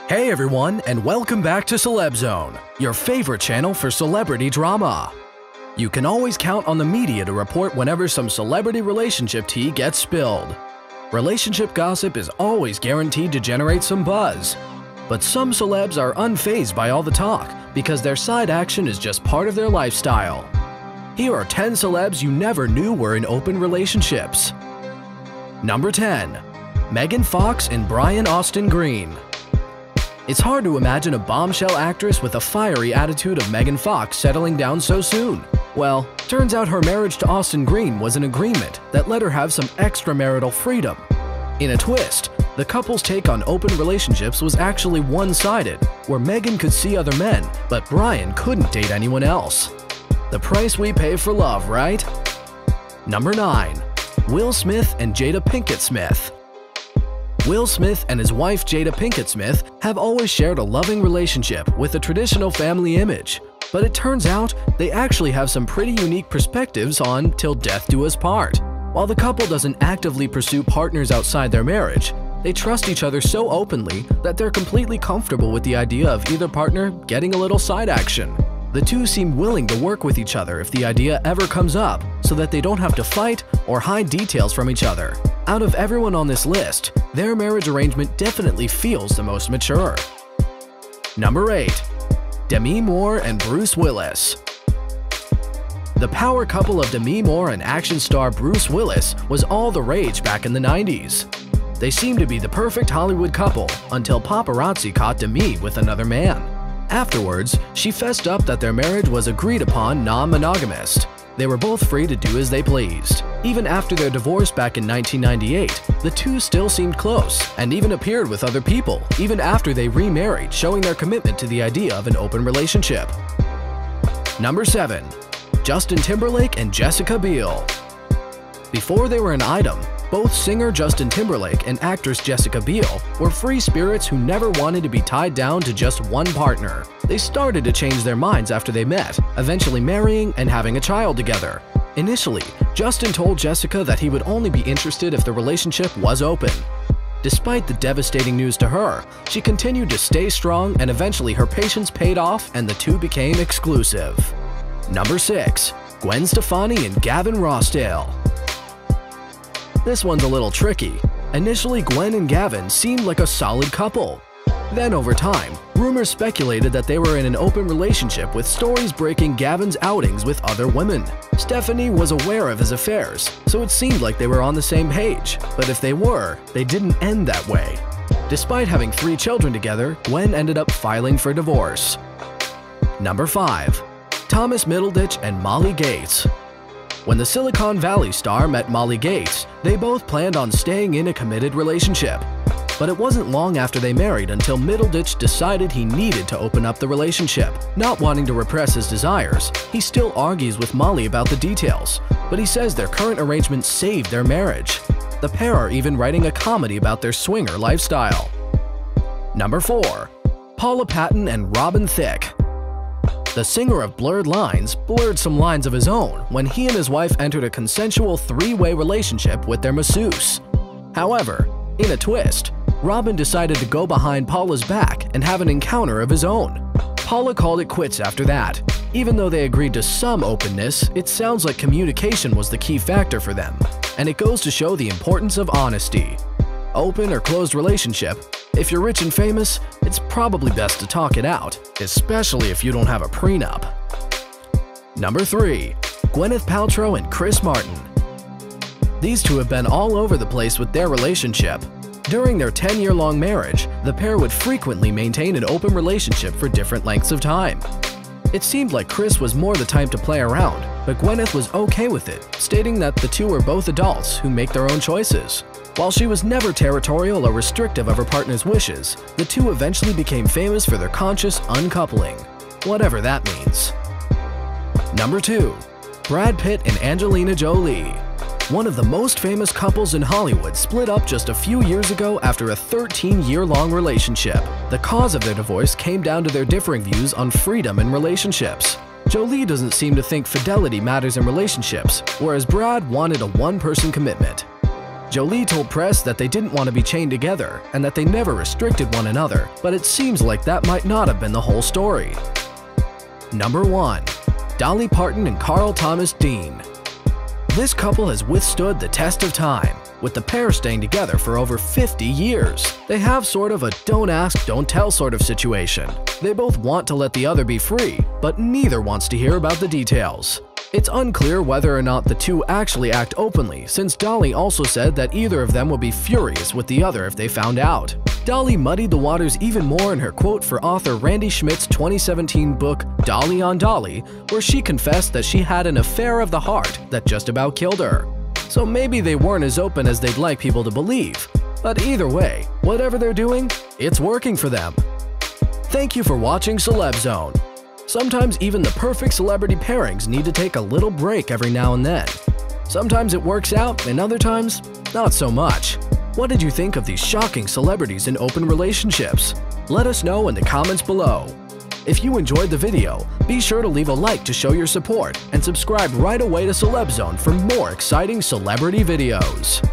Hey everyone, and welcome back to Celeb Zone, your favorite channel for celebrity drama. You can always count on the media to report whenever some celebrity relationship tea gets spilled. Relationship gossip is always guaranteed to generate some buzz. But some celebs are unfazed by all the talk because their side action is just part of their lifestyle. Here are 10 celebs you never knew were in open relationships. Number 10. Megan Fox and Brian Austin Greene. It's hard to imagine a bombshell actress with a fiery attitude of Megan Fox settling down so soon. Well, turns out her marriage to Austin Greene was an agreement that let her have some extramarital freedom. In a twist, the couple's take on open relationships was actually one-sided, where Megan could see other men, but Brian couldn't date anyone else. The price we pay for love, right? Number 9. Will Smith and Jada Pinkett Smith. Will Smith and his wife Jada Pinkett Smith have always shared a loving relationship with a traditional family image, but it turns out they actually have some pretty unique perspectives on Till Death Do Us Part. While the couple doesn't actively pursue partners outside their marriage, they trust each other so openly that they're completely comfortable with the idea of either partner getting a little side action. The two seem willing to work with each other if the idea ever comes up, so that they don't have to fight or hide details from each other. Out of everyone on this list, their marriage arrangement definitely feels the most mature. Number 8. Demi Moore and Bruce Willis. The power couple of Demi Moore and action star Bruce Willis was all the rage back in the 90s. They seemed to be the perfect Hollywood couple until paparazzi caught Demi with another man. Afterwards, she fessed up that their marriage was agreed upon non-monogamous. They were both free to do as they pleased. Even after their divorce back in 1998, the two still seemed close and even appeared with other people, even after they remarried, showing their commitment to the idea of an open relationship. Number 7. Justin Timberlake and Jessica Biel. Before they were an item, both singer Justin Timberlake and actress Jessica Biel were free spirits who never wanted to be tied down to just one partner. They started to change their minds after they met, eventually marrying and having a child together. Initially, Justin told Jessica that he would only be interested if the relationship was open. Despite the devastating news to her, she continued to stay strong, and eventually her patience paid off and the two became exclusive. Number 6. Gwen Stefani and Gavin Rossdale. This one's a little tricky. Initially, Gwen and Gavin seemed like a solid couple. Then over time, rumors speculated that they were in an open relationship, with stories breaking Gavin's outings with other women. Stephanie was aware of his affairs, so it seemed like they were on the same page. But if they were, they didn't end that way. Despite having 3 children together, Gwen ended up filing for divorce. Number 5. Thomas Middleditch and Molly Gates. When the Silicon Valley star met Molly Gates, they both planned on staying in a committed relationship. But it wasn't long after they married until Middleditch decided he needed to open up the relationship. Not wanting to repress his desires, he still argues with Molly about the details, but he says their current arrangement saved their marriage. The pair are even writing a comedy about their swinger lifestyle. Number 4. Paula Patton and Thicke. The singer of Blurred Lines blurred some lines of his own when he and his wife entered a consensual 3-way relationship with their masseuse. However, in a twist, Robin decided to go behind Paula's back and have an encounter of his own. Paula called it quits after that. Even though they agreed to some openness, it sounds like communication was the key factor for them, and it goes to show the importance of honesty. Open or closed relationship, if you're rich and famous, it's probably best to talk it out, especially if you don't have a prenup. Number 3. Gwyneth Paltrow and Chris Martin. These two have been all over the place with their relationship. During their 10-year-long marriage, the pair would frequently maintain an open relationship for different lengths of time. It seemed like Chris was more the type to play around, but Gwyneth was okay with it, stating that the two are both adults who make their own choices. While she was never territorial or restrictive of her partner's wishes, the two eventually became famous for their conscious uncoupling, whatever that means. Number 2. Brad Pitt and Angelina Jolie. One of the most famous couples in Hollywood split up just a few years ago after a 13-year-long relationship. The cause of their divorce came down to their differing views on freedom in relationships. Jolie doesn't seem to think fidelity matters in relationships, whereas Brad wanted a one-person commitment. Jolie told press that they didn't want to be chained together and that they never restricted one another, but it seems like that might not have been the whole story. Number 1. Dolly Parton and Carl Thomas Dean. This couple has withstood the test of time, with the pair staying together for over 50 years. They have sort of a don't ask, don't tell sort of situation. They both want to let the other be free, but neither wants to hear about the details. It's unclear whether or not the two actually act openly, since Dolly also said that either of them would be furious with the other if they found out. Dolly muddied the waters even more in her quote for author Randy Schmidt's 2017 book Dolly on Dolly, where she confessed that she had an affair of the heart that just about killed her. So maybe they weren't as open as they'd like people to believe. But either way, whatever they're doing, it's working for them. Thank you for watching Celeb Zone. Sometimes even the perfect celebrity pairings need to take a little break every now and then. Sometimes it works out, and other times, not so much. What did you think of these shocking celebrities in open relationships? Let us know in the comments below. If you enjoyed the video, be sure to leave a like to show your support and subscribe right away to Celeb Zone for more exciting celebrity videos.